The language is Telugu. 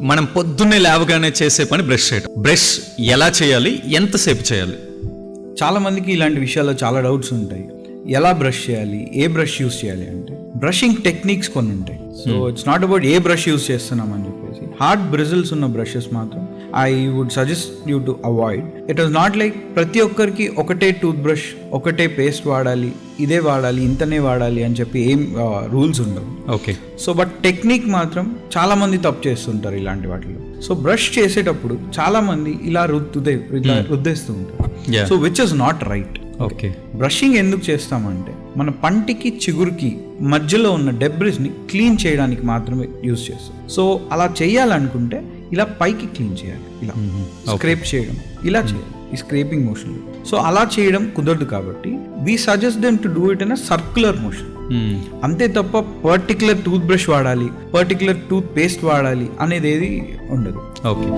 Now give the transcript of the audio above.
మనం పొద్దున్నే లేవగానే చేసే పని బ్రష్ చేయడం. బ్రష్ ఎలా చేయాలి, ఎంతసేపు చేయాలి? చాలా మందికి ఇలాంటి విషయాల్లో చాలా డౌట్స్ ఉంటాయి. ఎలా బ్రష్ చేయాలి, ఏ బ్రష్ యూస్ చేయాలి అంటే బ్రషింగ్ టెక్నిక్స్ కొన్ని ఉంటాయి. So it's not about a brush use చేస్తున్నాం అని చెప్పేసి. హార్డ్ బ్రిజిల్స్ ఉన్న బ్రషెస్ మాత్రం I would suggest you to avoid. It was not like ప్రతి ఒక్కరికి ఒకటే టూత్ బ్రష్, ఒకటే పేస్ట్ వాడాలి, ఇదే వాడాలి, ఇంతనే వాడాలి అని చెప్పి ఏం రూల్స్ ఉండవు. ఓకే. సో బట్ టెక్నిక్ మాత్రం చాలా మంది తప్పు చేస్తుంటారు ఇలాంటి వాటిలో. సో బ్రష్ చేసేటప్పుడు చాలా మంది ఇలా రుద్దేస్తూ ఉంటారు. So which is not right. Okay. Brushing ఎందుకు చేస్తామంటే మన పంటికి చిగురుకి మధ్యలో ఉన్న డెబ్రిస్ ని క్లీన్ చేయడానికి మాత్రమే యూజ్ చేస్తాం. సో అలా చేయాలనుకుంటే ఇలా పైకి క్లీన్ చేయాలి, ఇలా స్క్రేప్ చేయడం, ఇలా చేయాలి ఈ స్క్రేపింగ్ మోషన్. సో అలా చేయడం కుదరదు కాబట్టి we suggest them to do it in a circular motion. అంతే తప్ప పర్టికులర్ టూత్ బ్రష్ వాడాలి, పర్టికులర్ టూత్ పేస్ట్ వాడాలి అనేది ఏది ఉండదు. ఓకే.